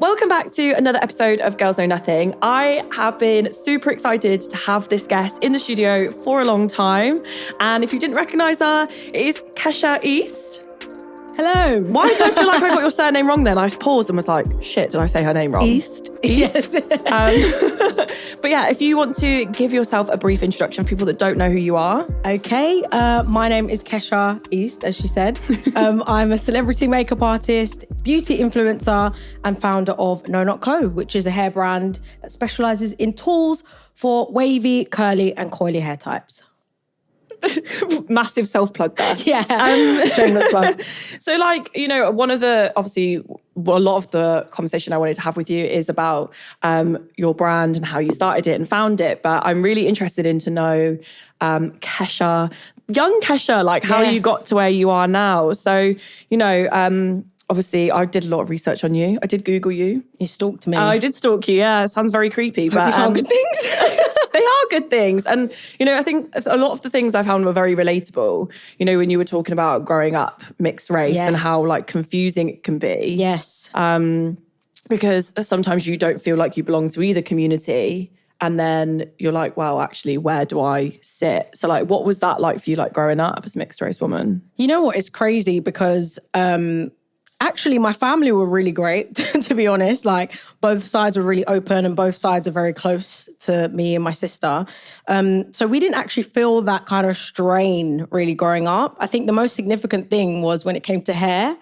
Welcome back to another episode of Girls Know Nothing. I have been super excited to have this guest in the studio for a long time. And if you didn't recognise her, it is Keshia East. Hello. Why did I feel like I got your surname wrong then? I paused and was like, shit, did I say her name wrong? East. Yes. But yeah, if you want to give yourself a brief introduction for people that don't know who you are. Okay. My name is Keshia East, as she said. I'm a celebrity makeup artist, beauty influencer, and founder of No Not Co, which is a hair brand that specialises in tools for wavy, curly, and coily hair types. Massive self-plug there. Yeah, shameless plug. So like, you know, one of the, obviously, a lot of the conversation I wanted to have with you is about your brand and how you started it and found it. But I'm really interested in to know Keshia, young Keshia, like how you got to where you are now. So, you know, obviously I did a lot of research on you. I did Google you. You stalked me. I did stalk you, yeah. Sounds very creepy. Hope but you found good things. They are good things. And, you know, I think a lot of the things I found were very relatable. You know, when you were talking about growing up mixed race and how like confusing it can be. Yes. Because sometimes you don't feel like you belong to either community. And then you're like, well, actually, where do I sit? So like, what was that like for you, like growing up as a mixed race woman? You know what? It's crazy because actually, my family were really great, to be honest. Like, both sides were really open and both sides are very close to me and my sister. So we didn't actually feel that kind of strain really growing up. I think the most significant thing was when it came to hair,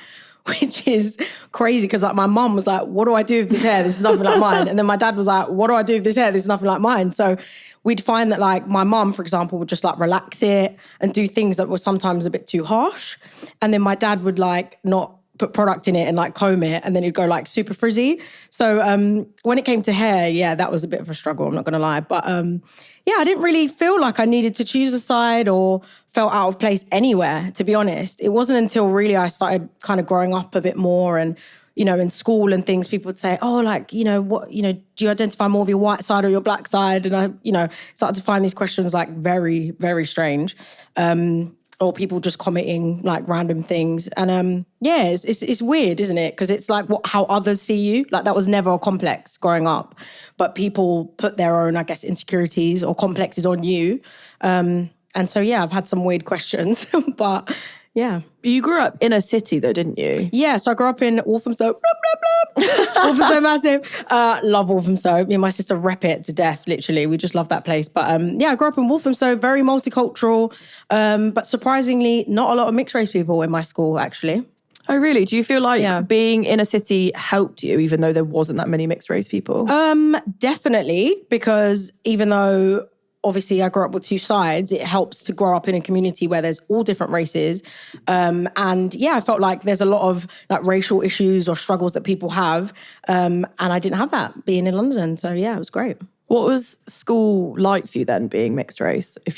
which is crazy because like my mum was like, what do I do with this hair? This is nothing like mine. And then my dad was like, what do I do with this hair? This is nothing like mine. So we'd find that like my mum, for example, would just like relax it and do things that were sometimes a bit too harsh. And then my dad would like not put product in it and like comb it, and then it'd go like super frizzy. So when it came to hair, yeah, that was a bit of a struggle, I'm not gonna lie. But yeah, I didn't really feel like I needed to choose a side or felt out of place anywhere, to be honest. It wasn't until really I started kind of growing up a bit more and, you know, in school and things, people would say, oh, like, you know, what, you know, do you identify more of your white side or your black side? And I, you know, started to find these questions like very, very strange. Or people just commenting like random things. And yeah, it's weird, isn't it? Because it's like how others see you. Like that was never a complex growing up. But people put their own, I guess, insecurities or complexes on you. And so, yeah, I've had some weird questions. But yeah. You grew up in a city though, didn't you? Yeah, so I grew up in Walthamstow. Walthamstow massive. Love Walthamstow. Me and my sister rep it to death, literally. We just love that place. But yeah, I grew up in Walthamstow, very multicultural. But surprisingly, not a lot of mixed race people in my school, actually. Oh, really? Do you feel like being in a city helped you, even though there wasn't that many mixed race people? Definitely, because even though obviously I grew up with two sides, it helps to grow up in a community where there's all different races. And yeah, I felt like there's a lot of like racial issues or struggles that people have. And I didn't have that being in London. So yeah, it was great. What was school like for you then, being mixed race, if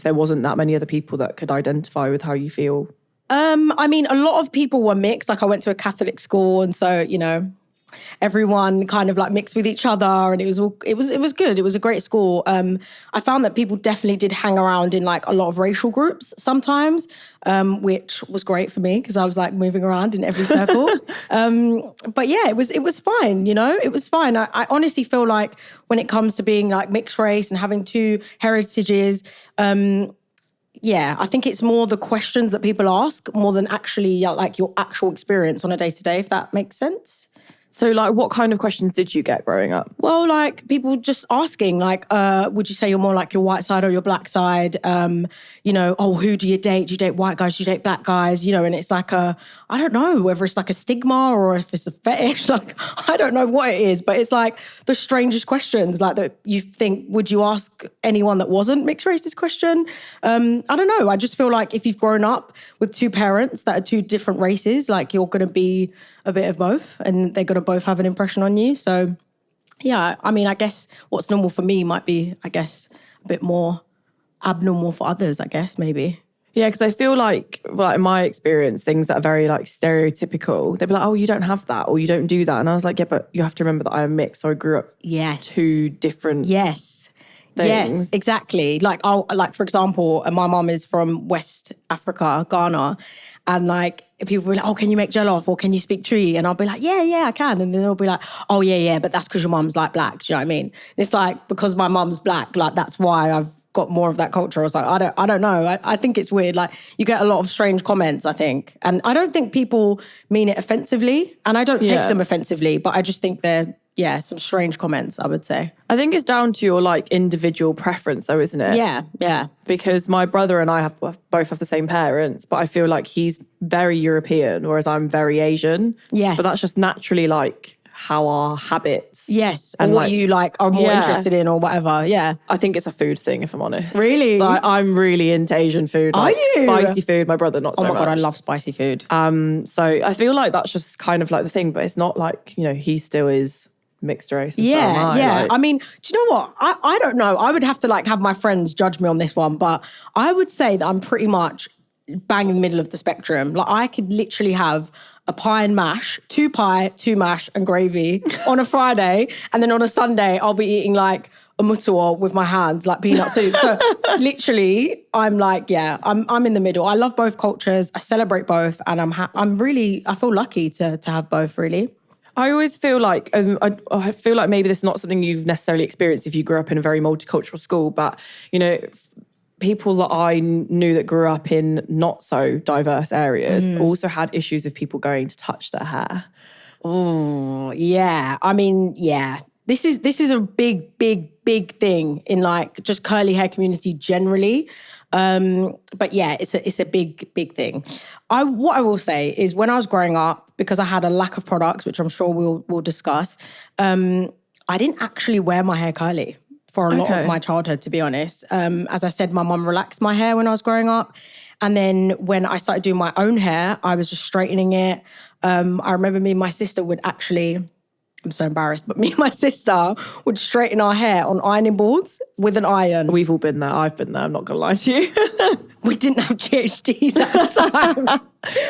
there wasn't that many other people that could identify with how you feel? I mean, a lot of people were mixed. Like I went to a Catholic school, and so, you know, everyone kind of like mixed with each other, and it was good. It was a great school. I found that people definitely did hang around in like a lot of racial groups sometimes, which was great for me because I was like moving around in every circle. But yeah, it was fine. You know, it was fine. I honestly feel like when it comes to being like mixed race and having two heritages, yeah, I think it's more the questions that people ask more than actually like your actual experience on a day-to-day, if that makes sense. So like what kind of questions did you get growing up? Well, like people just asking like, would you say you're more like your white side or your black side? You know, oh, who do you date? Do you date white guys? Do you date black guys? You know, and it's like I don't know whether it's like a stigma or if it's a fetish. Like, I don't know what it is, but it's like the strangest questions like that you think, would you ask anyone that wasn't mixed race this question? I don't know. I just feel like if you've grown up with two parents that are two different races, like you're going to be a bit of both and they're going to both have an impression on you. So yeah, I mean, I guess what's normal for me might be, I guess, a bit more abnormal for others, I guess, maybe. Yeah, because I feel like in my experience, things that are very like stereotypical, they'd be like, oh, you don't have that or you don't do that. And I was like, yeah, but you have to remember that I am mixed. So I grew up two different things. Yes, exactly. Like, for example, my mom is from West Africa, Ghana, And like, people will be like, oh, can you make jollof or can you speak Tree? And I'll be like, yeah, I can. And then they'll be like, oh, yeah, but that's because your mum's like black. Do you know what I mean? And it's like, because my mum's black, like that's why I've got more of that culture. I was like, I don't know. I think it's weird. Like, you get a lot of strange comments, I think. And I don't think people mean it offensively. And I don't take them offensively, but I just think they're, some strange comments, I would say. I think it's down to your like individual preference though, isn't it? Yeah. Because my brother and I both have the same parents, but I feel like he's very European, whereas I'm very Asian. Yes. But that's just naturally like how our habits. Yes. And what you like are more interested in or whatever. Yeah. I think it's a food thing, if I'm honest. Really? Like, I'm really into Asian food. Are Like, you? Spicy food. My brother, not so much. Oh my God, I love spicy food. So I feel like that's just kind of like the thing, but it's not like, he still is mixed race. And so am I. Yeah. Like, I mean, do you know what? I don't know. I would have to like have my friends judge me on this one, but I would say that I'm pretty much bang in the middle of the spectrum. Like, I could literally have a pie and mash, 2 pie, 2 mash and gravy on a Friday. And then on a Sunday, I'll be eating like a mutua with my hands, like peanut soup. So literally, I'm like, I'm in the middle. I love both cultures. I celebrate both. And I feel lucky to have both, really. I always feel like, I feel like maybe this is not something you've necessarily experienced if you grew up in a very multicultural school, but, people that I knew that grew up in not so diverse areas also had issues of people going to touch their hair. Oh, yeah. I mean, yeah. This is a big thing in like just curly hair community generally. But yeah, it's a big thing. What I will say is when I was growing up, because I had a lack of products, which I'm sure we'll discuss, I didn't actually wear my hair curly for a lot of my childhood, to be honest. As I said, my mum relaxed my hair when I was growing up. And then when I started doing my own hair, I was just straightening it. I remember me and my sister would actually... I'm so embarrassed, but me and my sister would straighten our hair on ironing boards with an iron. We've all been there. I've been there. I'm not going to lie to you. We didn't have GHDs at the time.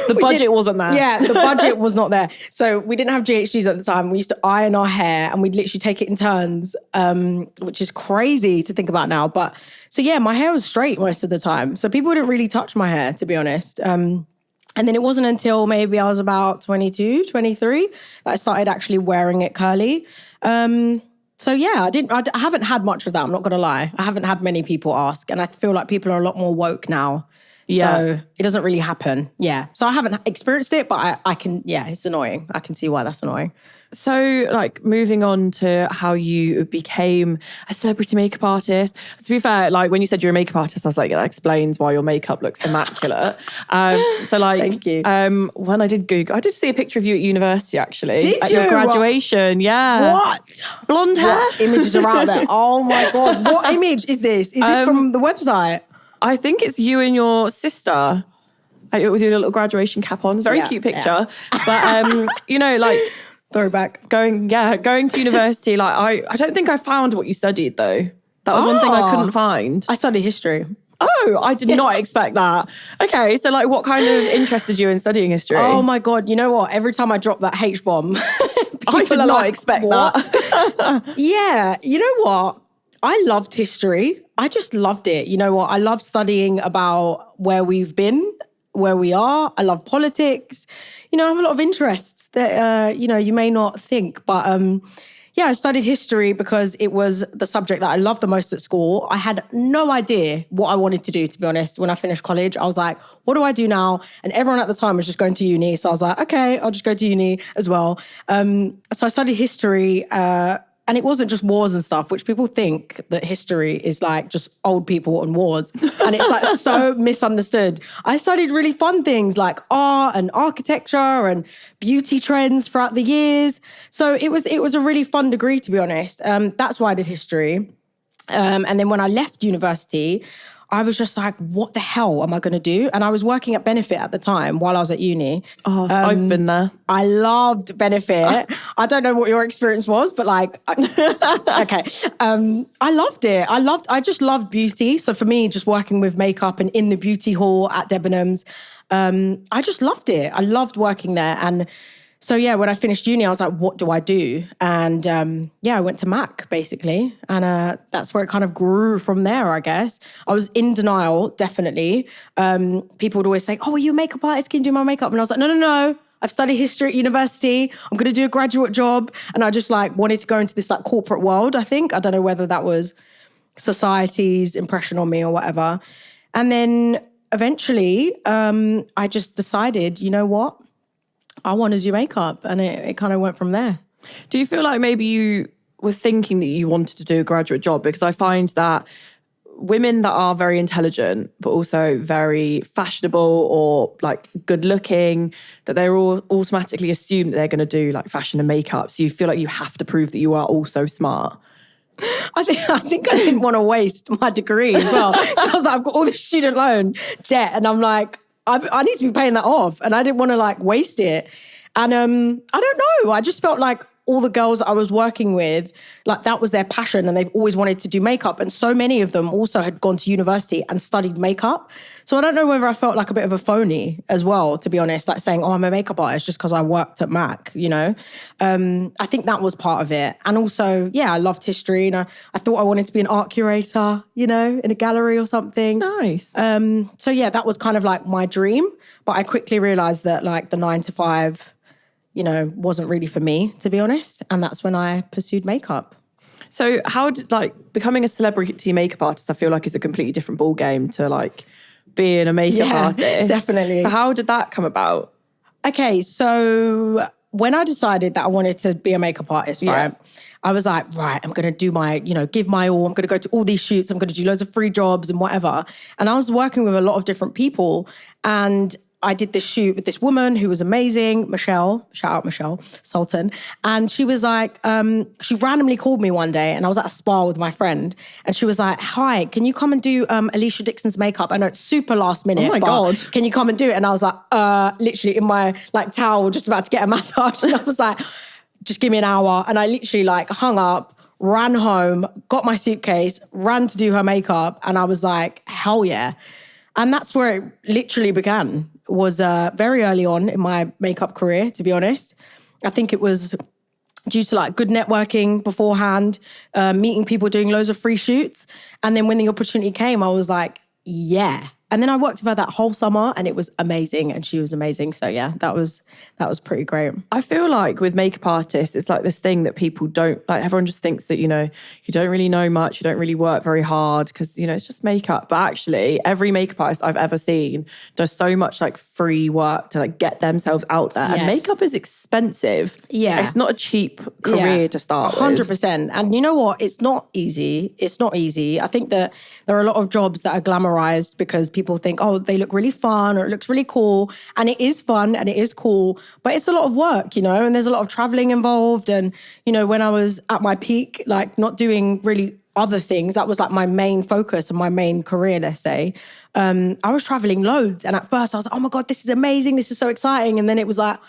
The budget wasn't there. Yeah, the budget was not there. So we didn't have GHDs at the time. We used to iron our hair and we'd literally take it in turns, which is crazy to think about now. But so yeah, my hair was straight most of the time. So people didn't really touch my hair, to be honest. And then it wasn't until maybe I was about 22, 23 that I started actually wearing it curly. So yeah, I haven't had much of that, I'm not gonna lie. I haven't had many people ask, and I feel like people are a lot more woke now. Yeah. So it doesn't really happen. Yeah. So I haven't experienced it, but I can, it's annoying. I can see why that's annoying. So, like, moving on to how you became a celebrity makeup artist. To be fair, like, when you said you're a makeup artist, I was like, that explains why your makeup looks immaculate. So, like, thank you. When I did Google, I did see a picture of you at university, actually. Did at you? Your graduation, yeah. What? Blonde hair? What images are out there? Oh my God. What image is this? Is this from the website? I think it's you and your sister with your little graduation cap on. It's a very cute picture. Yeah. But, like... Throwback. Going to university, like I don't think I found what you studied though. That was one thing I couldn't find. I studied history. Oh, I did not expect that. Okay, so like what kind of interested you in studying history? Oh my God, you know what? Every time I drop that H-bomb, I did not expect that. Yeah, you know what? I loved history. I just loved it. You know what? I love studying about where we've been, where we are. I love politics. I have a lot of interests that, you may not think. But I studied history because it was the subject that I loved the most at school. I had no idea what I wanted to do, to be honest. When I finished college, I was like, what do I do now? And everyone at the time was just going to uni. So I was like, okay, I'll just go to uni as well. So I studied history and it wasn't just wars and stuff, which people think that history is like just old people and wars. And it's like so misunderstood. I studied really fun things like art and architecture and beauty trends throughout the years. So it was a really fun degree, to be honest. That's why I did history. And then when I left university, I was just like, what the hell am I going to do? And I was working at Benefit at the time while I was at uni. Oh, I've been there. I loved Benefit. I don't know what your experience was, but like, okay. I loved it. I just loved beauty. So for me, just working with makeup and in the beauty hall at Debenhams, I just loved it. I loved working there. And So yeah, when I finished uni, I was like, what do I do? And I went to Mac basically. And that's where it kind of grew from there, I guess. I was in denial, definitely. People would always say, oh, are you a makeup artist? Can you do my makeup? And I was like, no. I've studied history at university. I'm going to do a graduate job. And I just like wanted to go into this like corporate world, I think. I don't know whether that was society's impression on me or whatever. And then eventually I just decided, you know what? I want to do makeup, and it kind of went from there. Do you feel like maybe you were thinking that you wanted to do a graduate job? Because I find that women that are very intelligent, but also very fashionable or like good looking, that they're all automatically assume that they're going to do like fashion and makeup. So you feel like you have to prove that you are also smart. I think I didn't want to waste my degree as well. I was like, I've got all this student loan debt, and I'm like, I need to be paying that off, and I didn't want to like waste it. And I don't know. I just felt like all the girls that I was working with, like that was their passion, and they've always wanted to do makeup. And so many of them also had gone to university and studied makeup. So I don't know whether I felt like a bit of a phony as well, to be honest, like saying, oh, I'm a makeup artist just because I worked at Mac, you know? I think that was part of it. And also, yeah, I loved history, and I thought I wanted to be an art curator, you know, in a gallery or something. Nice. So yeah, that was kind of like my dream. But I quickly realized that like the 9 to 5, you know, wasn't really for me, to be honest. And that's when I pursued makeup. So how did like becoming a celebrity makeup artist, I feel like is a completely different ball game to like being a makeup artist. Definitely. So how did that come about? Okay, so when I decided that I wanted to be a makeup artist, right, I was like, right, I'm going to do my, you know, give my all. I'm going to go to all these shoots. I'm going to do loads of free jobs and whatever. And I was working with a lot of different people, and I did this shoot with this woman who was amazing, Michelle, shout out Michelle Sultan. And she was like, she randomly called me one day, and I was at a spa with my friend, and she was like, hi, can you come and do Alicia Dixon's makeup? I know it's super last minute, oh my God, can you come and do it? And I was like, literally in my like towel, just about to get a massage. And I was like, just give me an hour. And I literally like hung up, ran home, got my suitcase, ran to do her makeup. And I was like, hell yeah. And that's where it literally began. Was very early on in my makeup career, to be honest. I think it was due to like good networking beforehand, meeting people, doing loads of free shoots. And then when the opportunity came, I was like, yeah. And then I worked with her that whole summer, and it was amazing, and she was amazing. So yeah, that was pretty great. I feel like with makeup artists, it's like this thing that people don't, like everyone just thinks that, you know, you don't really know much, you don't really work very hard because, you know, it's just makeup. But actually, every makeup artist I've ever seen does so much like free work to like get themselves out there. Yes. And makeup is expensive. Yeah. It's not a cheap career to start 100%. with. And you know what? It's not easy. It's not easy. I think that there are a lot of jobs that are glamorized because people think, oh, they look really fun or it looks really cool. And it is fun and it is cool, but it's a lot of work, you know, and there's a lot of traveling involved. And, you know, when I was at my peak, like not doing really other things, that was like my main focus and my main career, let's say. I was traveling loads. And at first I was like, oh my God, this is amazing. This is so exciting. And then it was like,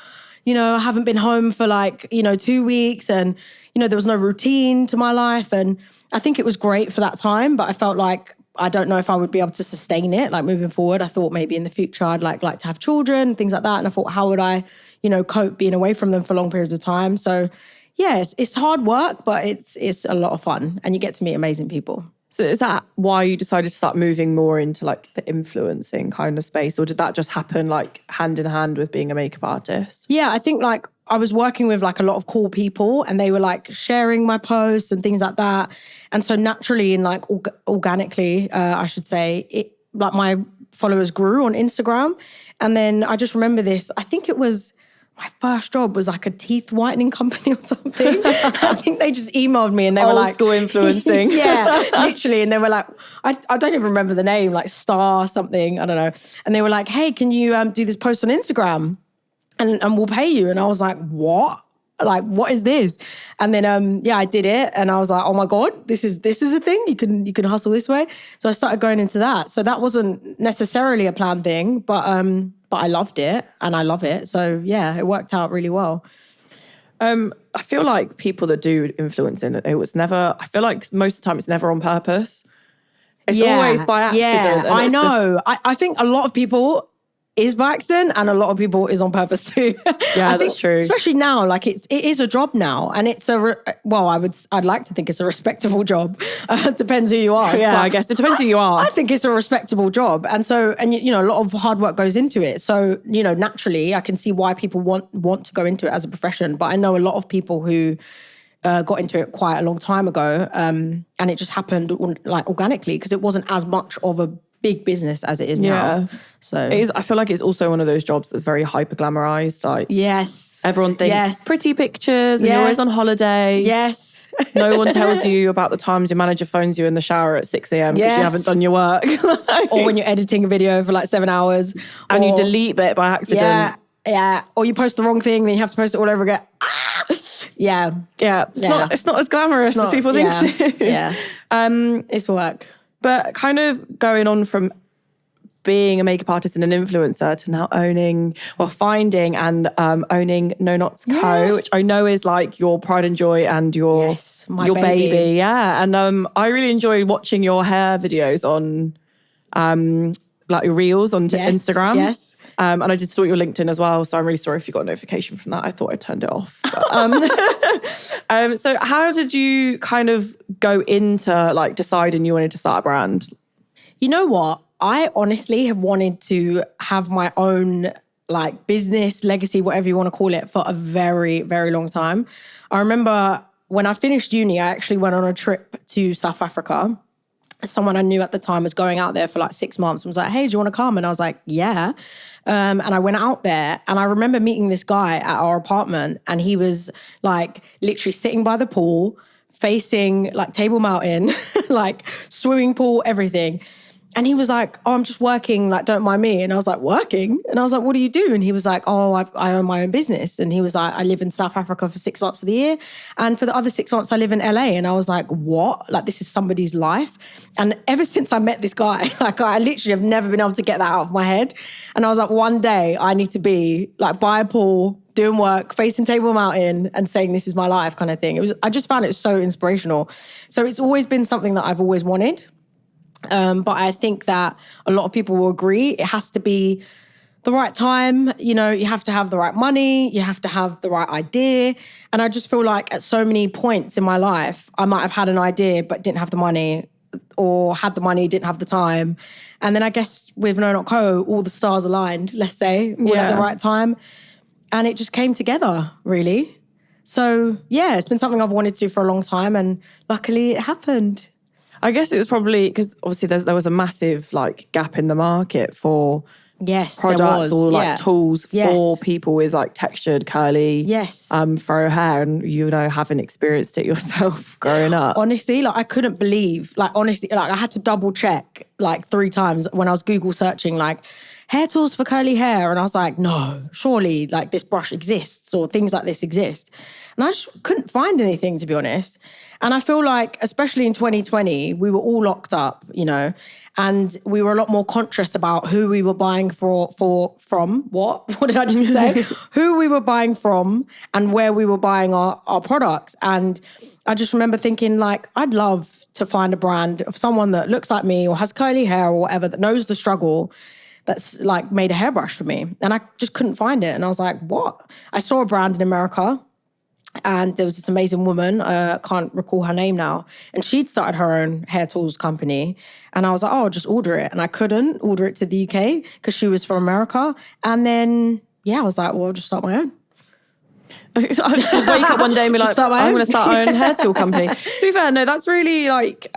you know, I haven't been home for like, you know, 2 weeks, and, you know, there was no routine to my life. And I think it was great for that time, but I felt like I don't know if I would be able to sustain it, like moving forward. I thought maybe in the future I'd like to have children, things like that. And I thought, how would I, you know, cope being away from them for long periods of time? So yes, it's hard work, but it's a lot of fun, and you get to meet amazing people. So is that why you decided to start moving more into like the influencing kind of space? Or did that just happen like hand in hand with being a makeup artist? Yeah, I think like I was working with like a lot of cool people, and they were like sharing my posts and things like that. And so naturally and like organically, I should say, it like my followers grew on Instagram. And then I just remember this, I think it was my first job was like a teeth whitening company or something. I think they just emailed me and they were like... Old school influencing. Yeah, literally. And they were like, I don't even remember the name, like Star something, I don't know. And they were like, hey, can you do this post on Instagram? And we'll pay you. And I was like, what? Like, what is this? And then, I did it. And I was like, oh my God, this is a thing. You can hustle this way. So I started going into that. So that wasn't necessarily a planned thing, but I loved it and I love it. So yeah, it worked out really well. I feel like people that do influencing, I feel like most of the time it's never on purpose. It's always by accident. Yeah, I know. I think a lot of people is by accident and a lot of people is on purpose too. Yeah, that's true. Especially now, like it is a job now, and it's I'd like to think it's a respectable job. Depends who you ask. Yeah, I guess it depends who you are. I think it's a respectable job, and so you know a lot of hard work goes into it. So you know naturally, I can see why people want to go into it as a profession. But I know a lot of people who got into it quite a long time ago, and it just happened like organically because it wasn't as much of a big business as it is now. So it is. I feel like it's also one of those jobs that's very hyper glamorized. Like everyone thinks pretty pictures and you're always on holiday. Yes. No one tells you about the times your manager phones you in the shower at 6 a.m. because you haven't done your work. Or when you're editing a video for like 7 hours. And you delete it by accident. Yeah. Or you post the wrong thing, then you have to post it all over again. Yeah. It's not as glamorous as people think it is. Yeah. It's work. But kind of going on from being a makeup artist and an influencer to now finding and owning No Knots Co, which I know is like your pride and joy and your baby. Yeah. And I really enjoy watching your hair videos on like reels on Instagram. Yes. And I did stalk your LinkedIn as well, so I'm really sorry if you got a notification from that. I thought I turned it off. But, so how did you kind of go into like deciding you wanted to start a brand? You know what? I honestly have wanted to have my own like business, legacy, whatever you want to call it, for a very, very long time. I remember when I finished uni, I actually went on a trip to South Africa. Someone I knew at the time was going out there for like 6 months and was like, hey, do you want to come? And I was like, yeah. And I went out there and I remember meeting this guy at our apartment and he was like literally sitting by the pool, facing like Table Mountain, like swimming pool, everything. And he was like, oh, I'm just working, like, don't mind me. And I was like, working? And I was like, what do you do? And he was like, oh, I own my own business. And he was like, I live in South Africa for 6 months of the year. And for the other 6 months, I live in LA. And I was like, what? Like, this is somebody's life. And ever since I met this guy, like, I literally have never been able to get that out of my head. And I was like, one day I need to be like by a pool, doing work, facing Table Mountain and saying, this is my life kind of thing. I just found it so inspirational. So it's always been something that I've always wanted. But I think that a lot of people will agree it has to be the right time. You know, you have to have the right money. You have to have the right idea. And I just feel like at so many points in my life, I might have had an idea but didn't have the money, or had the money, didn't have the time. And then I guess with No Not Co, all the stars aligned, let's say, all at the right time. And it just came together, really. So, yeah, it's been something I've wanted to do for a long time. And luckily it happened. I guess it was probably because obviously there was a massive like gap in the market for products or like tools for people with like textured curly fro hair, and you know, having experienced it yourself growing up. Honestly, like I couldn't believe, like honestly, like I had to double check like 3 times when I was Google searching like hair tools for curly hair, and I was like, no, surely like this brush exists or things like this exist. And I just couldn't find anything, to be honest. And I feel like, especially in 2020, we were all locked up, you know, and we were a lot more conscious about who we were buying from. What did I just say? Who we were buying from and where we were buying our products. And I just remember thinking like, I'd love to find a brand of someone that looks like me or has curly hair or whatever, that knows the struggle, that's like made a hairbrush for me. And I just couldn't find it. And I was like, what? I saw a brand in America. And there was this amazing woman, can't recall her name now, and she'd started her own hair tools company. And I was like, oh, I'll just order it. And I couldn't order it to the UK because she was from America. And then, I was like, well, I'll just start my own. I just wake up one day and be like, I'm going to start my own hair tool company. To be fair, no, that's really like...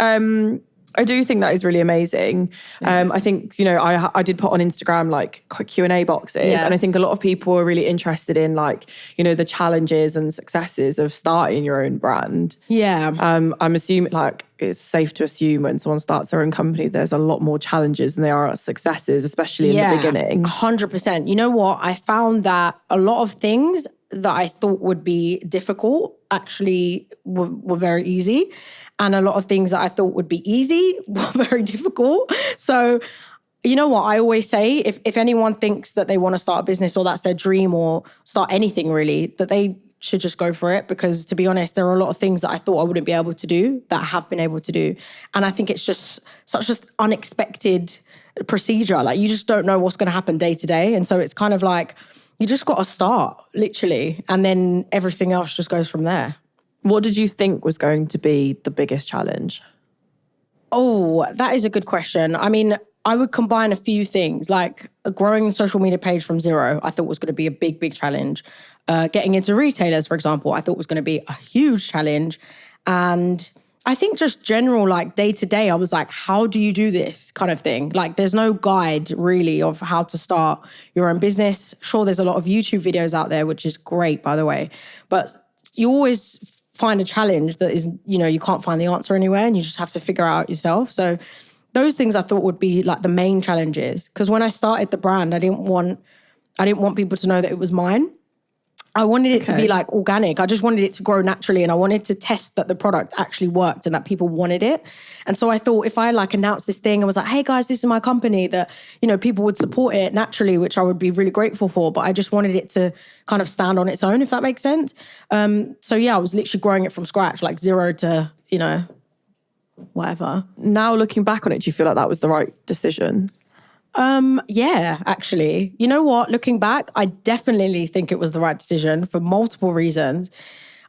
I do think that is really amazing. I think, you know, I did put on Instagram like quick Q&A boxes, and I think a lot of people are really interested in like, you know, the challenges and successes of starting your own brand. Yeah. I'm assuming like it's safe to assume when someone starts their own company, there's a lot more challenges than there are successes, especially in the beginning. 100%. You know what? I found that a lot of things that I thought would be difficult actually were very easy. And a lot of things that I thought would be easy were very difficult. So, you know what? I always say, if anyone thinks that they want to start a business or that's their dream or start anything really, that they should just go for it. Because to be honest, there are a lot of things that I thought I wouldn't be able to do that I have been able to do. And I think it's just such an unexpected procedure. Like you just don't know what's going to happen day to day. And so it's kind of like, you just got to start, literally. And then everything else just goes from there. What did you think was going to be the biggest challenge? Oh, that is a good question. I mean, I would combine a few things, like growing the social media page from zero, I thought was going to be a big, big challenge. Getting into retailers, for example, I thought was going to be a huge challenge. And I think just general, like day to day, I was like, how do you do this kind of thing? Like there's no guide really of how to start your own business. Sure, there's a lot of YouTube videos out there, which is great, by the way. But you always find a challenge that is, you can't find the answer anywhere and you just have to figure out yourself. So those things I thought would be like the main challenges. Because when I started the brand, I didn't want people to know that it was mine. I wanted it to be like organic. I just wanted it to grow naturally, and I wanted to test that the product actually worked and that people wanted it. And so I thought if I like announced this thing and was like, hey guys, this is my company, that, people would support it naturally, which I would be really grateful for. But I just wanted it to kind of stand on its own, if that makes sense. So yeah, I was literally growing it from scratch, like zero to, whatever. Now looking back on it, do you feel like that was the right decision? Yeah, actually. You know what? Looking back, I definitely think it was the right decision for multiple reasons.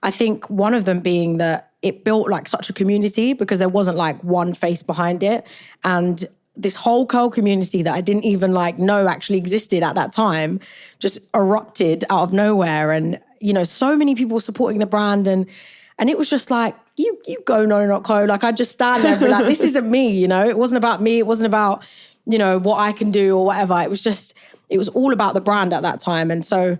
I think one of them being that it built like such a community because there wasn't like one face behind it. And this whole curl community that I didn't even like know actually existed at that time just erupted out of nowhere. And, so many people supporting the brand. And it was just like, you go no.co. Like I'd just stand there and be like, this isn't me, It wasn't about me. It wasn't about what I can do or whatever. It was all about the brand at that time. And so,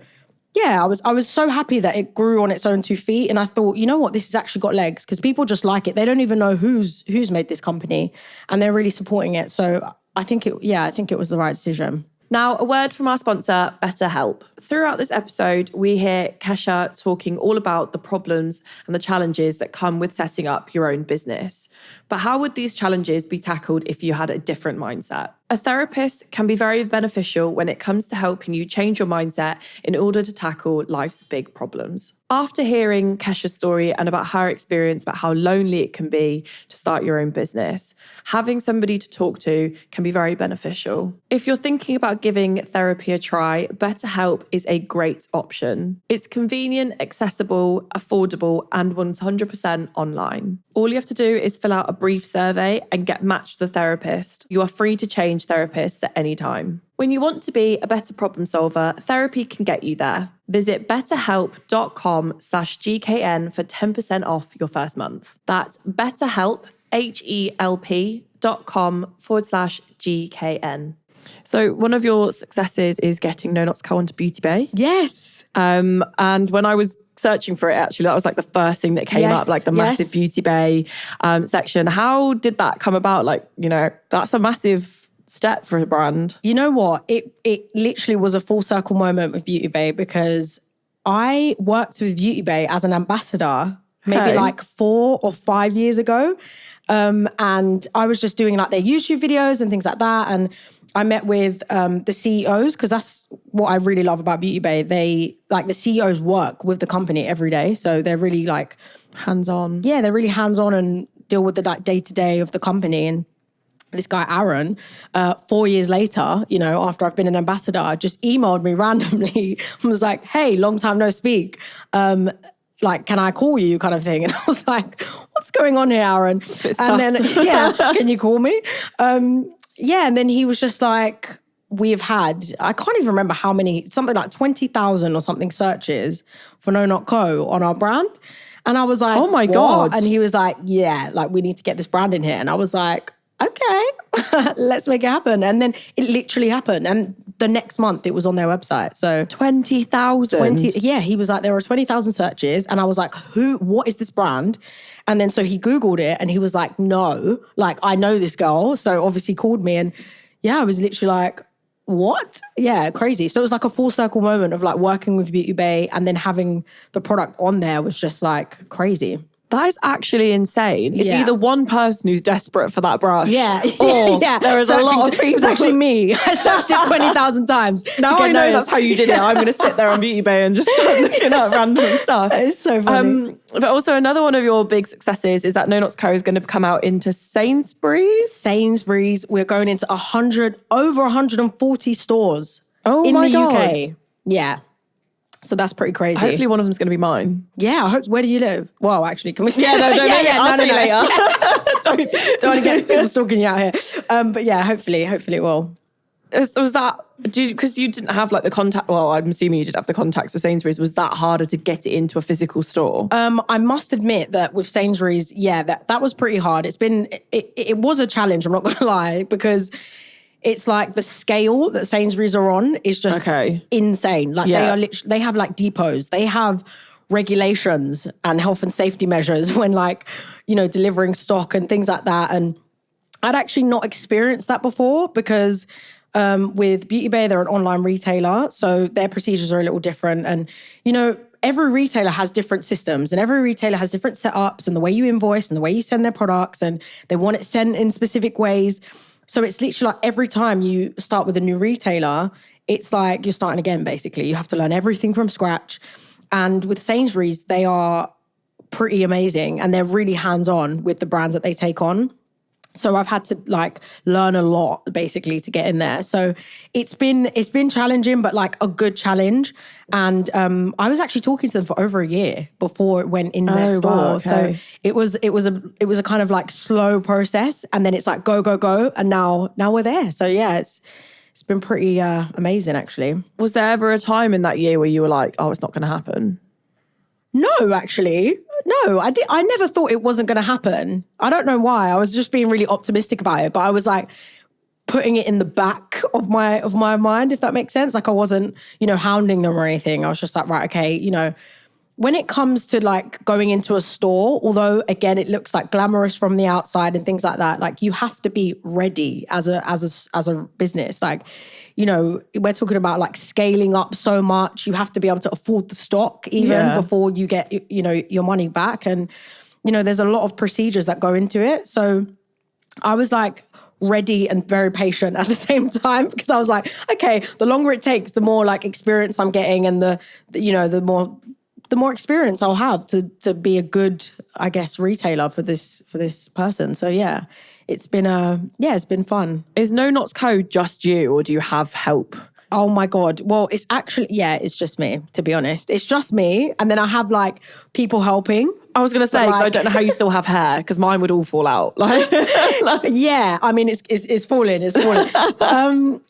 yeah, I was so happy that it grew on its own 2 feet. And I thought, you know what, this has actually got legs because people just like it. They don't even know who's made this company and they're really supporting it. So I think it was the right decision. Now, a word from our sponsor, BetterHelp. Throughout this episode, we hear Keshia talking all about the problems and the challenges that come with setting up your own business. But how would these challenges be tackled if you had a different mindset? A therapist can be very beneficial when it comes to helping you change your mindset in order to tackle life's big problems. After hearing Keshia's story and about her experience about how lonely it can be to start your own business, having somebody to talk to can be very beneficial. If you're thinking about giving therapy a try, BetterHelp is a great option. It's convenient, accessible, affordable, and 100% online. All you have to do is fill out a brief survey and get matched with a therapist. You are free to change therapists at any time. When you want to be a better problem solver, therapy can get you there. Visit betterhelp.com/GKN for 10% off your first month. That's BetterHelp, HELP.com/GKN. So one of your successes is getting no.co onto BeautyBay. Yes. And when I was searching for it, actually, that was like the first thing that came up, like the massive BeautyBay section. How did that come about? Like, that's a massive step for a brand. You know what? It literally was a full circle moment with BeautyBay because I worked with BeautyBay as an ambassador maybe like 4 or 5 years ago. And I was just doing like their YouTube videos and things like that. And I met with the CEOs because that's what I really love about BeautyBay. The CEOs work with the company every day. So they're really like hands-on. Yeah, they're really hands-on and deal with the day-to-day of the company. And this guy, Aaron, 4 years later, after I've been an ambassador, just emailed me randomly and was like, hey, long time no speak. Like, can I call you kind of thing? And I was like, what's going on here, Aaron? And then, can you call me? And then he was just like, we've had, I can't even remember how many, something like 20,000 or something searches for no.co on our brand. And I was like, oh my God. And he was like, yeah, like we need to get this brand in here. And I was like, okay, let's make it happen. And then it literally happened. And the next month it was on their website. So 20,000. Yeah, he was like, there were 20,000 searches. And I was like, what is this brand? And then so he Googled it and he was like, no, like I know this girl. So obviously called me and I was literally like, what? Yeah, crazy. So it was like a full circle moment of like working with BeautyBay and then having the product on there was just like crazy. That is actually insane. It's either one person who's desperate for that brush. Yeah. Or there is a lot of people. It's actually me. I searched it 20,000 times. Now I know that's how you did it. I'm going to sit there on BeautyBay and just start looking at random stuff. It's so funny. But also another one of your big successes is that No Knots Co is going to come out into Sainsburys. Sainsburys. We're going into over 140 stores in the UK. Yeah. So that's pretty crazy. Hopefully one of them's going to be mine. Yeah, I hope. Where do you live? Well, actually, can we say? Yeah, no, don't make it. I'll tell you later. Don't want to get people stalking you out here. But yeah, hopefully it will. Was that, because you didn't have like the contact, well, I'm assuming you didn't have the contacts with Sainsburys, was that harder to get it into a physical store? I must admit that with Sainsburys, yeah, that was pretty hard. It was a challenge, I'm not going to lie, because it's like the scale that Sainsburys are on is just insane. Like they have like depots, they have regulations and health and safety measures when like, delivering stock and things like that. And I'd actually not experienced that before because with BeautyBay, they're an online retailer, so their procedures are a little different. And, every retailer has different systems and every retailer has different setups and the way you invoice and the way you send their products and they want it sent in specific ways. So it's literally like every time you start with a new retailer, it's like you're starting again, basically. You have to learn everything from scratch. And with Sainsburys, they are pretty amazing and they're really hands-on with the brands that they take on. So I've had to like learn a lot basically to get in there. So it's been challenging, but like a good challenge. And I was actually talking to them for over a year before it went in their store. Wow, okay. So it was a kind of like slow process, and then it's like go, and now we're there. So yeah, it's been pretty amazing actually. Was there ever a time in that year where you were like, oh, it's not going to happen? No, actually. No, I never thought it wasn't going to happen. I don't know why. I was just being really optimistic about it, but I was like putting it in the back of my mind, if that makes sense. Like I wasn't, hounding them or anything. I was just like, right, okay, when it comes to like going into a store, although again it looks like glamorous from the outside and things like that, like you have to be ready as a business. Like, we're talking about like scaling up so much. You have to be able to afford the stock even before you get, your money back. And, there's a lot of procedures that go into it. So I was like ready and very patient at the same time because I was like, okay, the longer it takes, the more like experience I'm getting and the more experience I'll have to be a good, I guess, retailer for this person. So yeah. It's been fun. Is No Knots Co just you, or do you have help? Oh my God. Well, it's actually, it's just me, to be honest. It's just me. And then I have like people helping. I was going to say, because I don't know how you still have hair, because mine would all fall out. Yeah, I mean, it's falling. It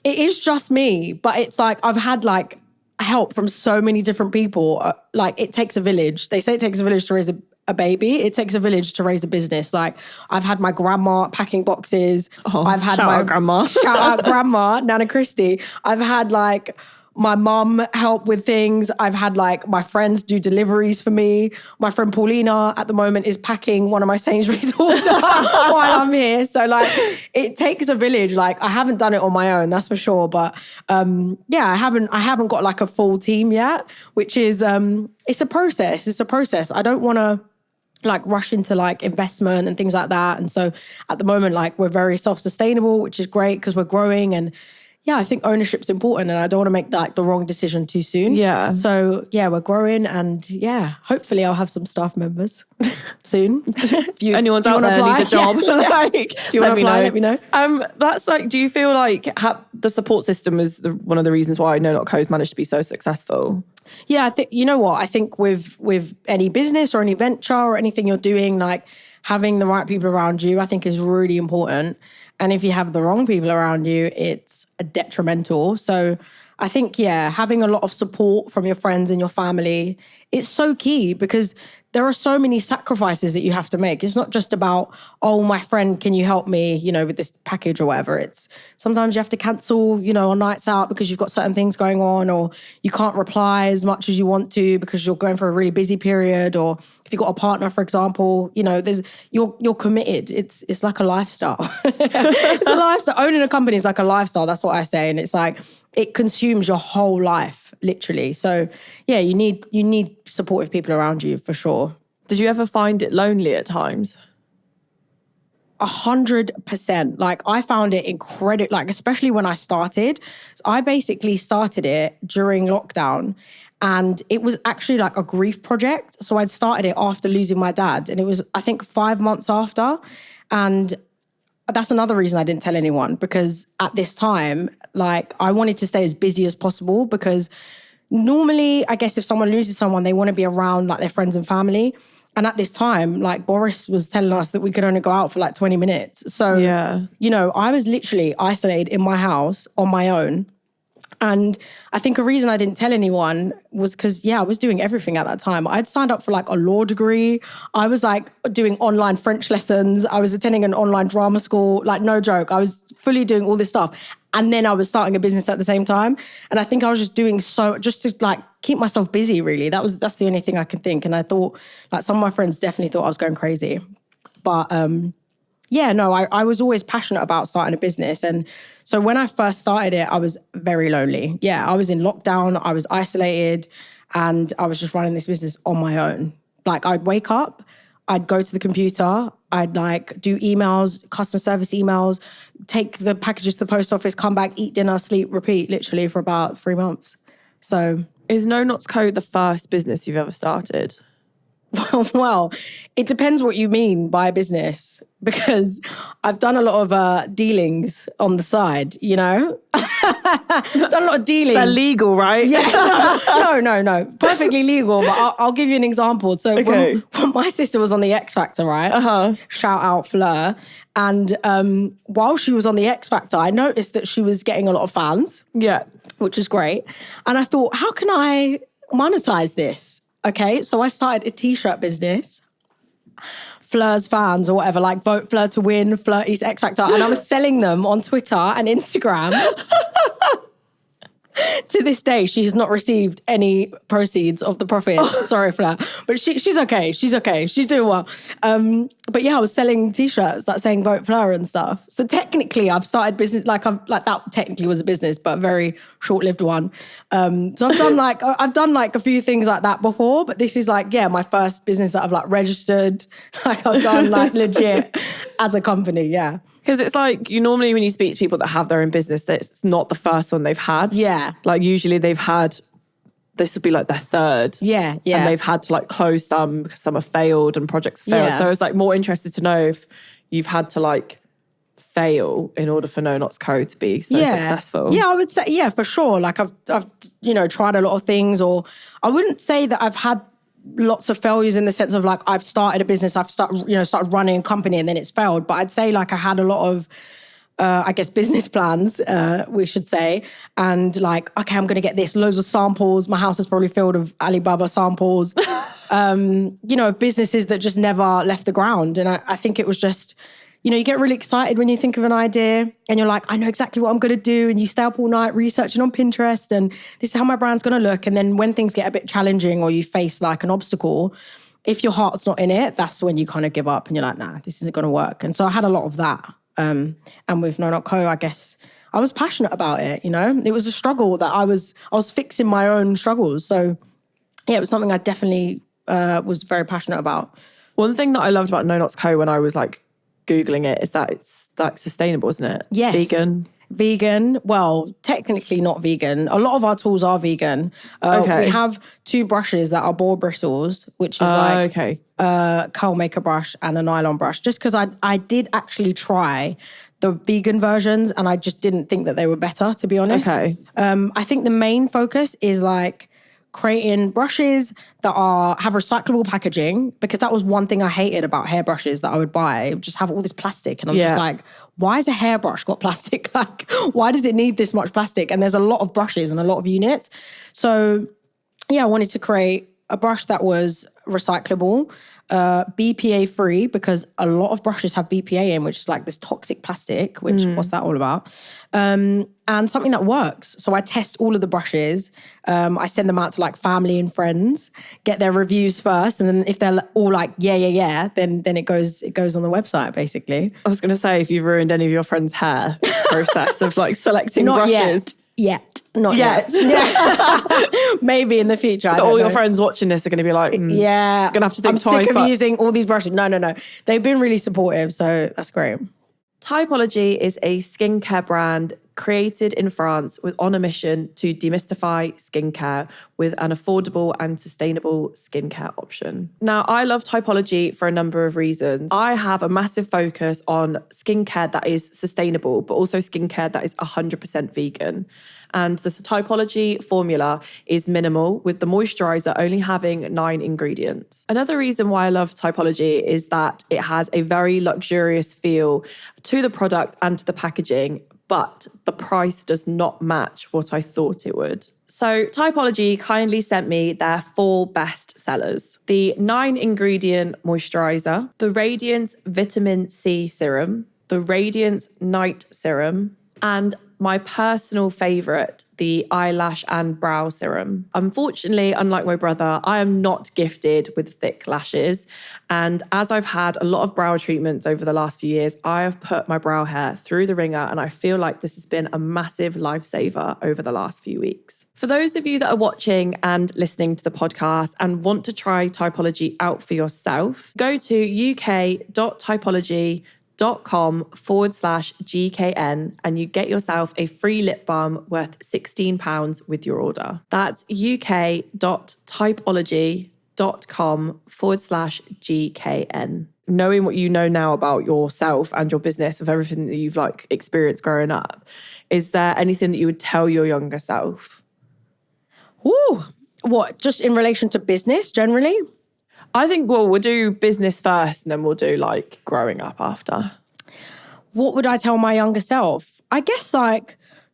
is just me. But it's like, I've had like help from so many different people. Like it takes a village. They say it takes a village to raise a baby. It takes a village to raise a business. Like I've had my grandma packing boxes. I've had shout out grandma. Shout out grandma, Nana Christie. I've had like my mum help with things. I've had like my friends do deliveries for me. My friend Paulina at the moment is packing one of my Sainsbury's orders while I'm here. So like it takes a village. Like I haven't done it on my own, that's for sure. But I haven't got like a full team yet, which is it's a process. It's a process. I don't want to like rush into like investment and things like that. And so at the moment, like we're very self-sustainable, which is great because we're growing. And yeah, I think ownership's important and I don't want to make like the wrong decision too soon. Yeah. So yeah, we're growing and yeah, hopefully I'll have some staff members soon. If anyone's out there needs a job, if you want to apply, let me know. That's like, do you feel like the support system is one of the reasons why No Knots Co's managed to be so successful? Yeah, I think, you know what? I think with any business or any venture or anything you're doing, like having the right people around you, I think is really important. And if you have the wrong people around you, it's detrimental. So I think, having a lot of support from your friends and your family is so key because there are so many sacrifices that you have to make. It's not just about, oh, my friend, can you help me, with this package or whatever. It's sometimes you have to cancel, on nights out because you've got certain things going on or you can't reply as much as you want to because you're going for a really busy period. Or if you've got a partner, for example, you're committed. It's like a lifestyle. It's a lifestyle. Owning a company is like a lifestyle. That's what I say. And it's like, it consumes your whole life, literally. So yeah, you need supportive people around you for sure. Did you ever find it lonely at times? 100%. Like I found it incredible, like especially when I started. I basically started it during lockdown and it was actually like a grief project. So I'd started it after losing my dad and it was, I think 5 months after. And that's another reason I didn't tell anyone because at this time, like I wanted to stay as busy as possible because normally, I guess if someone loses someone, they want to be around like their friends and family. And at this time, like Boris was telling us that we could only go out for like 20 minutes. So, you know, I was literally isolated in my house on my own. And I think a reason I didn't tell anyone was because, I was doing everything at that time. I'd signed up for like a law degree. I was like doing online French lessons. I was attending an online drama school. Like no joke. I was fully doing all this stuff. And then I was starting a business at the same time. And I think I was just doing just to like keep myself busy really. That's the only thing I could think. And I thought like some of my friends definitely thought I was going crazy. But I was always passionate about starting a business. And so when I first started it, I was very lonely. Yeah, I was in lockdown, I was isolated, and I was just running this business on my own. Like I'd wake up, I'd go to the computer, I'd like do emails, customer service emails, take the packages to the post office, come back, eat dinner, sleep, repeat, literally for about 3 months. So is No Knots Co. the first business you've ever started? Well, it depends what you mean by business because I've done a lot of dealings on the side, you know? I've done a lot of dealing. They're legal, right? Yeah. No. Perfectly legal, but I'll give you an example. So when my sister was on the X Factor, right? Shout out Fleur. And while she was on the X Factor, I noticed that she was getting a lot of fans. Yeah. Which is great. And I thought, how can I monetize this? Okay, so I started a t-shirt business, Fleur's fans or whatever, like vote Fleur to win, Fleur East X Factor. And I was selling them on Twitter and Instagram. To this day, she has not received any proceeds of the profits. Sorry, Fleur. But she's okay. She's okay. She's doing well. But yeah, I was selling t-shirts like saying vote Fleur and stuff. So technically I've started business, like that technically was a business, but a very short-lived one. So I've done like a few things like that before, but this is like, my first business that I've like registered. Like I've done like legit as a company, yeah. Because it's like, you normally when you speak to people that have their own business, it's not the first one they've had. Yeah. Like usually this would be like their third. Yeah. And they've had to like close some because some have failed and projects have failed. Yeah. So I was like more interested to know if you've had to like fail in order for No Knots Co. to be so successful. Yeah, I would say, for sure. Like I've tried a lot of things, or I wouldn't say that I've had lots of failures in the sense of like I've started a business, I've started running a company and then it's failed. But I'd say like I had a lot of, I guess, business plans, we should say. And like, okay, I'm going to get this, loads of samples. My house is probably filled with Alibaba samples, of businesses that just never left the ground. And I think it was just, you get really excited when you think of an idea and you're like, I know exactly what I'm going to do. And you stay up all night researching on Pinterest and this is how my brand's going to look. And then when things get a bit challenging or you face like an obstacle, if your heart's not in it, that's when you kind of give up and you're like, nah, this isn't going to work. And so I had a lot of that. And with No Knots Co, I guess I was passionate about it, It was a struggle that I was fixing my own struggles. So yeah, it was something I definitely was very passionate about. One thing that I loved about No Knots Co when I was like Googling it is that it's like sustainable, isn't it? Yes. Vegan. Well, technically not vegan. A lot of our tools are vegan. We have 2 brushes that are boar bristles, which is a curl maker brush and a nylon brush. Just because I did actually try the vegan versions and I just didn't think that they were better, to be honest. Okay. I think the main focus is like creating brushes that have recyclable packaging, because that was one thing I hated about hairbrushes that I would buy. It would just have all this plastic and I'm just like, why has a hairbrush got plastic? Like, why does it need this much plastic? And there's a lot of brushes and a lot of units. So I wanted to create a brush that was recyclable, BPA free, because a lot of brushes have BPA in, which is like this toxic plastic, which what's that all about? And something that works. So I test all of the brushes. I send them out to like family and friends, get their reviews first. And then if they're all like, yeah, then it goes on the website basically. I was going to say, if you've ruined any of your friends' hair process of like selecting Not brushes. Yet. Not Yet. yet. Maybe in the future. So all your friends watching this are going to be like, yeah. Going to have to think I'm twice. sick of using all these brushes. No. They've been really supportive, so that's great. Typology is a skincare brand created in France on a mission to demystify skincare with an affordable and sustainable skincare option. Now, I love Typology for a number of reasons. I have a massive focus on skincare that is sustainable, but also skincare that is 100% vegan. And the Typology formula is minimal, with the moisturizer only having 9 ingredients. Another reason why I love Typology is that it has a very luxurious feel to the product and to the packaging, but the price does not match what I thought it would. So Typology kindly sent me their 4 best sellers: the 9-ingredient moisturizer, the Radiance Vitamin C Serum, the Radiance Night Serum, and my personal favourite, the eyelash and brow serum. Unfortunately, unlike my brother, I am not gifted with thick lashes. And as I've had a lot of brow treatments over the last few years, I have put my brow hair through the ringer, and I feel like this has been a massive lifesaver over the last few weeks. For those of you that are watching and listening to the podcast and want to try Typology out for yourself, go to uk.typology.com/GKN and you get yourself a free lip balm worth £16 with your order. That's uk.typology.com/GKN. Knowing what you know now about yourself and your business, of everything that you've experienced growing up, is there anything that you would tell your younger self? Ooh, what, just in relation to business generally? I think, we'll do business first and then we'll do growing up after. What would I tell my younger self? I guess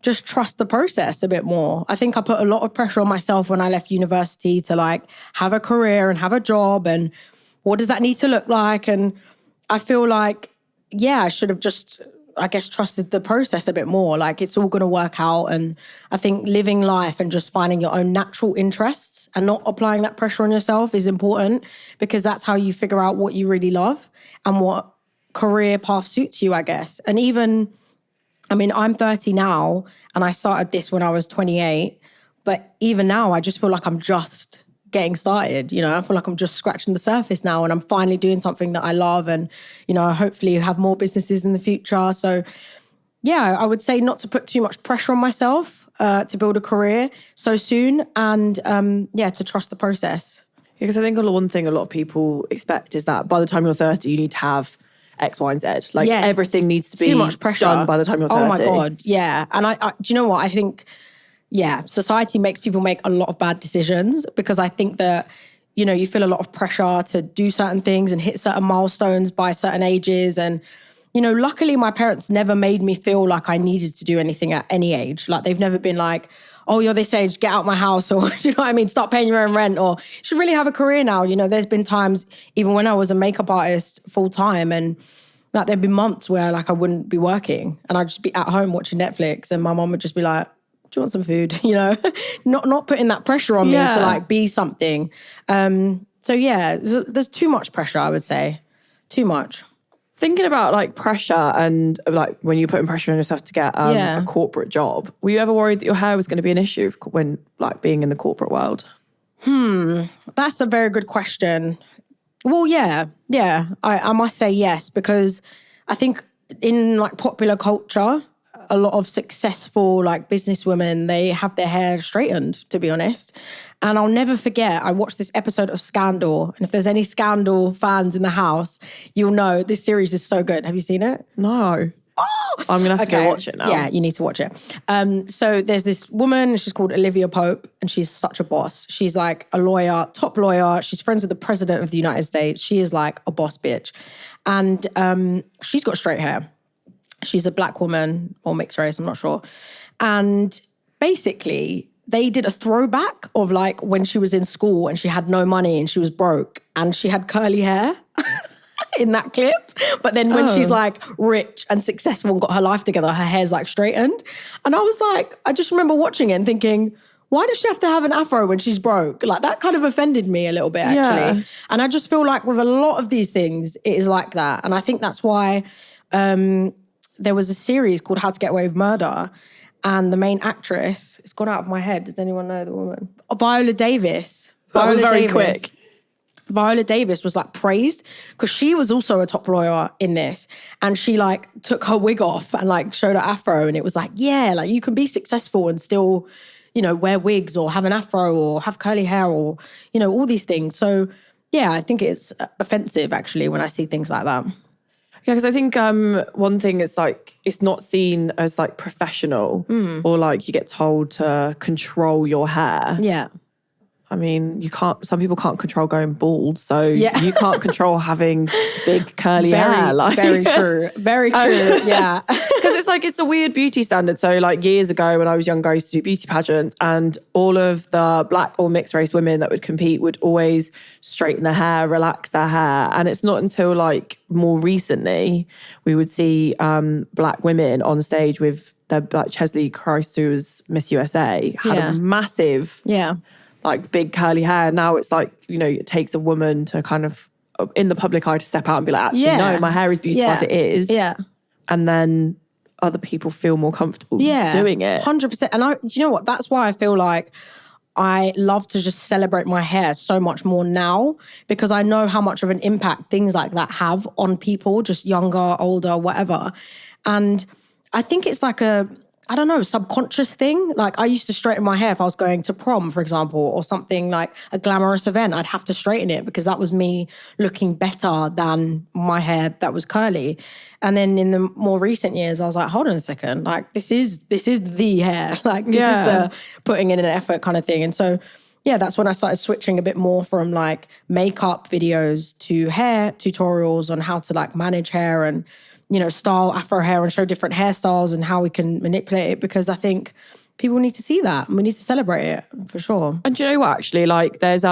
just trust the process a bit more. I think I put a lot of pressure on myself when I left university to have a career and have a job, and what does that need to look like? And I feel I should have just, trusted the process a bit more. It's all going to work out. And I think living life and just finding your own natural interests and not applying that pressure on yourself is important, because that's how you figure out what you really love and what career path suits you, I guess. And even, I'm 30 now and I started this when I was 28. But even now, I just feel like I'm just getting started. I feel like I'm just scratching the surface now, and I'm finally doing something that I love, and hopefully have more businesses in the future. So I would say not to put too much pressure on myself to build a career so soon, and to trust the process. Because I think one thing a lot of people expect is that by the time you're 30 you need to have X, Y, and Z. Yes, everything needs to be too much pressure done by the time you're 30. Oh my God, yeah. And I do you know what? I think society makes people make a lot of bad decisions, because I think that, you feel a lot of pressure to do certain things and hit certain milestones by certain ages. And, luckily my parents never made me feel like I needed to do anything at any age. They've never been like, oh, you're this age, get out my house, or do you know what I mean? Start paying your own rent, or you should really have a career now. There's been times, even when I was a makeup artist full time, and there'd be months where I wouldn't be working and I'd just be at home watching Netflix, and my mom would just be like, do you want some food? Not putting that pressure on me to be something. There's too much pressure, I would say. Too much. Thinking about pressure and when you're putting pressure on yourself to get a corporate job, were you ever worried that your hair was going to be an issue when being in the corporate world? That's a very good question. Well, yeah. I must say yes, because I think in popular culture, a lot of successful businesswomen, they have their hair straightened, to be honest. And I'll never forget, I watched this episode of Scandal. And if there's any Scandal fans in the house, you'll know this series is so good. Have you seen it? No. Oh! I'm going to have to go watch it now. Yeah, you need to watch it. So there's this woman, she's called Olivia Pope, and she's such a boss. She's a lawyer, top lawyer. She's friends with the president of the United States. She is a boss bitch. And she's got straight hair. She's a black woman, or mixed race, I'm not sure. And basically, they did a throwback of when she was in school and she had no money and she was broke and she had curly hair in that clip. But then when she's rich and successful and got her life together, her hair's straightened. And I was I just remember watching it and thinking, why does she have to have an afro when she's broke? That kind of offended me a little bit, actually. Yeah. And I just feel with a lot of these things, it is like that. And I think that's why there was a series called How to Get Away with Murder. and the main actress, it's gone out of my head. Does anyone know the woman? Viola Davis. That was very quick. Viola Davis was like praised because she was also a top lawyer in this, and she like took her wig off and like showed her afro, and it was like, yeah, like you can be successful and still, you know, wear wigs or have an afro or have curly hair or, you know, all these things. So yeah, I think it's offensive actually when I see things like that. Yeah, because I think one thing is like it's not seen as like professional or like you get told to control your hair. Yeah. I mean, some people can't control going bald, so you can't control having big curly hair. Like. Very true. Very true, yeah. Because it's like, it's a weird beauty standard. So like years ago when I was younger, I used to do beauty pageants, and all of the black or mixed race women that would compete would always straighten their hair, relax their hair. And it's not until like more recently we would see black women on stage with like Chesley Christ, who was Miss USA, had a massive... like big curly hair. Now it's like, you know, it takes a woman to kind of, in the public eye, to step out and be like, actually, no, my hair is beautiful as it is. Yeah. And then other people feel more comfortable doing it. 100%. And you know what? That's why I feel like I love to just celebrate my hair so much more now, because I know how much of an impact things like that have on people, just younger, older, whatever. And I think it's like I don't know, subconscious thing. Like I used to straighten my hair if I was going to prom, for example, or something like a glamorous event. I'd have to straighten it because that was me looking better than my hair that was curly. And then in the more recent years, I was like, hold on a second, like this is the hair. Like this is the putting in an effort kind of thing. And so, yeah, that's when I started switching a bit more from like makeup videos to hair tutorials on how to like manage hair and, you know, style afro hair and show different hairstyles and how we can manipulate it, because I think people need to see that and we need to celebrate it for sure. And do you know what, actually, like there's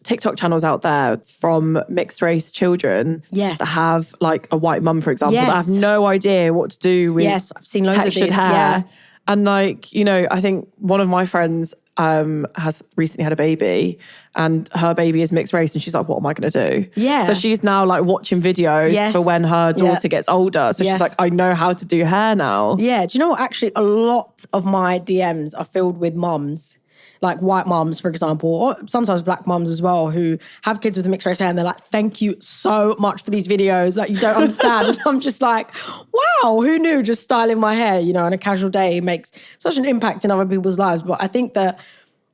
TikTok channels out there from mixed race children that have like a white mum, for example, that have no idea what to do with I've seen loads of these. hair. Yeah. And like, you know, I think one of my friends has recently had a baby, and her baby is mixed race, and she's like, what am I going to do? Yeah. So she's now like watching videos for when her daughter gets older. So she's like, I know how to do hair now. Yeah. Do you know what? Actually, a lot of my DMs are filled with mums, like white mums, for example, or sometimes black mums as well, who have kids with mixed race hair, and they're like, thank you so much for these videos. Like, you don't understand. And I'm just like, wow, who knew just styling my hair, you know, on a casual day makes such an impact in other people's lives. But I think that,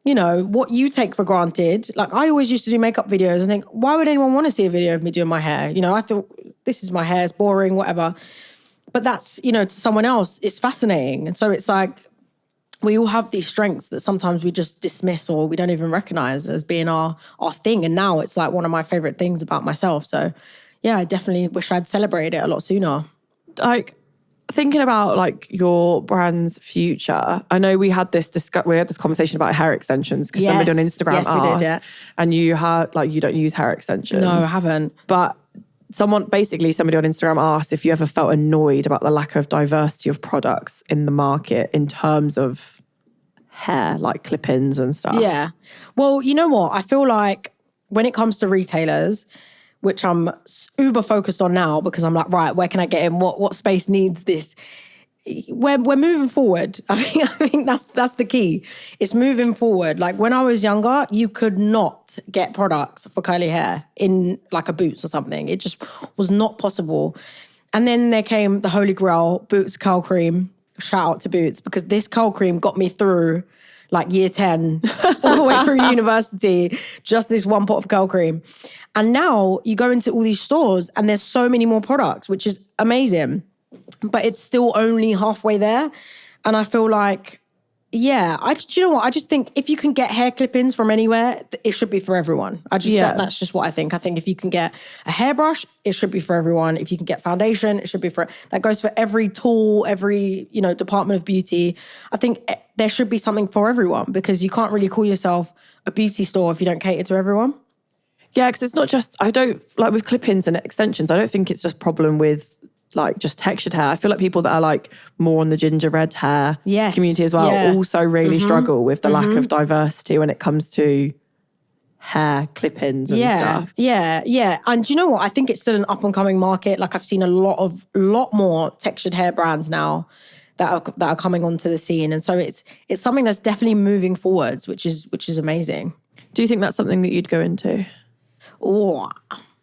you know, what you take for granted, like I always used to do makeup videos and think, why would anyone want to see a video of me doing my hair? You know, I thought, this is my hair, it's boring, whatever. But that's, you know, to someone else, it's fascinating. And so it's like, we all have these strengths that sometimes we just dismiss or we don't even recognize as being our thing. And now it's like one of my favorite things about myself. So yeah, I definitely wish I'd celebrated it a lot sooner. Like thinking about like your brand's future, I know we had this conversation about hair extensions because somebody on Instagram asked, we did, and you had like, you don't use hair extensions. No, I haven't. But somebody on Instagram asked if you ever felt annoyed about the lack of diversity of products in the market in terms of hair, like clip-ins and stuff. Yeah. Well, you know what? I feel like when it comes to retailers, which I'm uber focused on now because I'm like, right, where can I get in? What space needs this? We're moving forward. I think that's the key. It's moving forward. Like when I was younger, you could not get products for curly hair in like a Boots or something. It just was not possible. And then there came the Holy Grail, Boots curl cream. Shout out to Boots, because this curl cream got me through like year 10 all the way through university, just this one pot of curl cream. And now you go into all these stores and there's so many more products, which is amazing. But it's still only halfway there. And I feel like, yeah, do you know what? I just think if you can get hair clip-ins from anywhere, it should be for everyone. That's just what I think. I think if you can get a hairbrush, it should be for everyone. If you can get foundation, it should be that goes for every tool, every, you know, department of beauty. I think there should be something for everyone, because you can't really call yourself a beauty store if you don't cater to everyone. Yeah, because it's not just, I don't, like with clip-ins and extensions, I don't think it's just a problem with like just textured hair. I feel like people that are like more on the ginger red hair community as well also really struggle with the lack of diversity when it comes to hair clip-ins and stuff. Yeah. And do you know what? I think it's still an up and coming market. Like I've seen a lot more textured hair brands now that are coming onto the scene. And so it's something that's definitely moving forwards, which is amazing. Do you think that's something that you'd go into? Oh,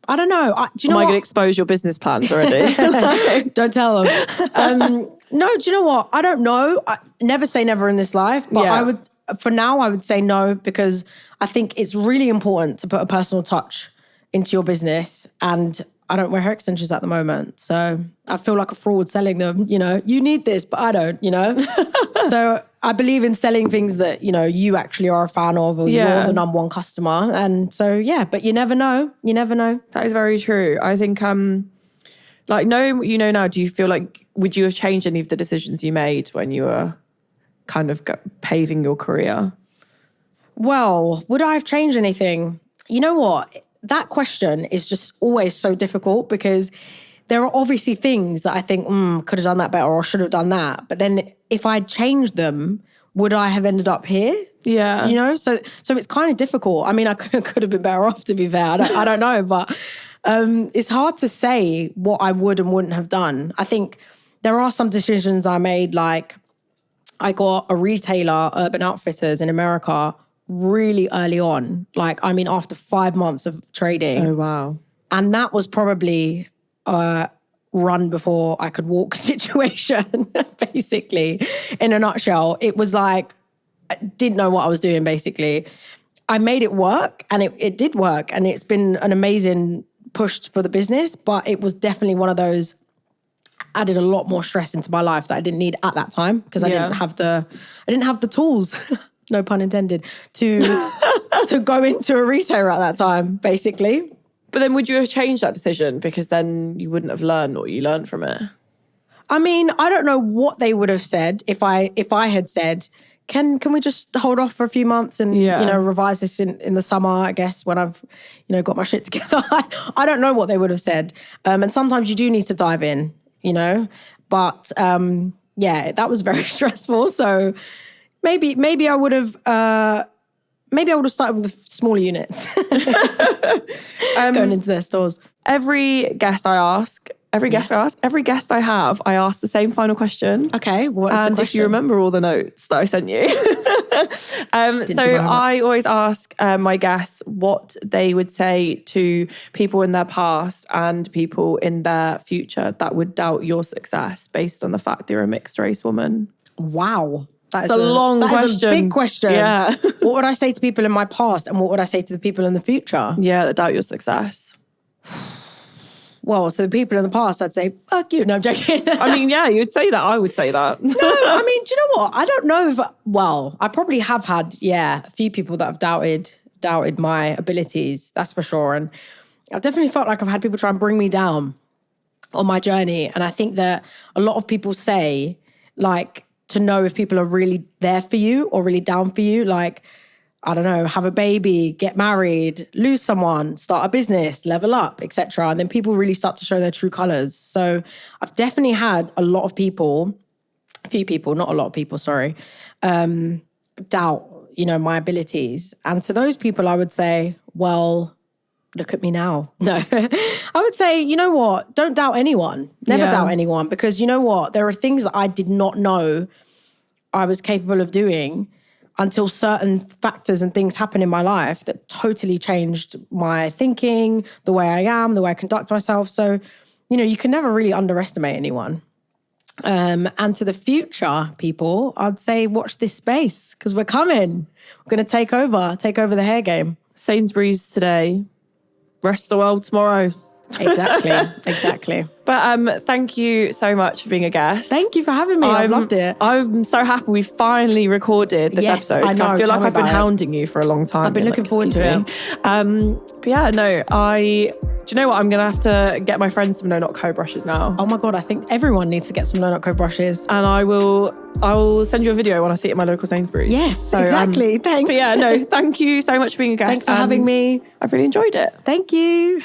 I don't know. Do you know Am I what? going to expose your business plans already? Don't tell them. No, do you know what? I don't know. Never say never in this life, but Yeah. for now, I would say no, because I think it's really important to put a personal touch into your business. And I don't wear hair extensions at the moment, so I feel like a fraud selling them. You need this, but I don't, So I believe in selling things that, you actually are a fan of, or you're the number one customer. And so, yeah, but you never know. You never know. That is very true. I think, knowing what you know now, do you feel like, would you have changed any of the decisions you made when you were kind of paving your career? Well, would I have changed anything? You know what? That question is just always so difficult, because there are obviously things that I think, could have done that better or should have done that. But then if I changed them, would I have ended up here? Yeah. So it's kind of difficult. I mean, I could have been better off, to be fair. I don't know, but it's hard to say what I would and wouldn't have done. I think there are some decisions I made, like I got a retailer, Urban Outfitters in America, really early on. After 5 months of trading. Oh, wow. And that was probably a run before I could walk situation, basically, in a nutshell. It was like, I didn't know what I was doing, basically. I made it work, and it did work, and it's been an amazing push for the business, but it was definitely one of those, added a lot more stress into my life that I didn't need at that time, because I didn't have the tools, no pun intended, to go into a retailer at that time, basically. But then would you have changed that decision, because then you wouldn't have learned what you learned from it? I mean, I don't know what they would have said if I had said, can we just hold off for a few months and revise this in the summer, I guess, when I've got my shit together. I don't know what they would have said. And sometimes you do need to dive in, But that was very stressful. So maybe I would have started with smaller units going into their stores. Every guest I have, I ask the same final question. Okay, what's the question? And if you remember all the notes that I sent you. I always ask my guests what they would say to people in their past and people in their future that would doubt your success based on the fact you're a mixed race woman. Wow. That's a long question. That's a big question. Yeah. What would I say to people in my past, and what would I say to the people in the future? Yeah, that doubt your success. Well, so the people in the past, I'd say, fuck you. No, I'm joking. I mean, yeah, you'd say that. I would say that. No, I mean, do you know what? I don't know if, I probably have had, a few people that have doubted my abilities. That's for sure. And I've definitely felt like I've had people try and bring me down on my journey. And I think that a lot of people say, like, to know if people are really there for you or really down for you, like, I don't know, have a baby, get married, lose someone, start a business, level up, etc. And then people really start to show their true colors. So I've definitely had a few people, not a lot of people, sorry, doubt, my abilities. And to those people, I would say, well, look at me now. No, I would say, you know what? Don't doubt anyone. Never doubt anyone, because you know what? There are things that I did not know I was capable of doing until certain factors and things happen in my life that totally changed my thinking, the way I am, the way I conduct myself. So, you can never really underestimate anyone. And to the future people, I'd say watch this space, because we're coming. We're going to take over the hair game. Sainsburys today, rest of the world tomorrow. Exactly. But thank you so much for being a guest. Thank you for having me. I've loved it. I'm so happy we finally recorded this episode. I know. I feel like I've been hounding you for a long time. I've been looking forward to it. But yeah, no, do you know what? I'm going to have to get my friends some No Not Co brushes now. Oh my God, I think everyone needs to get some No Not Co brushes. And I will send you a video when I see it at my local Sainsburys. Yes, exactly. Thanks. But yeah, no, thank you so much for being a guest. Thanks for having me. I've really enjoyed it. Thank you.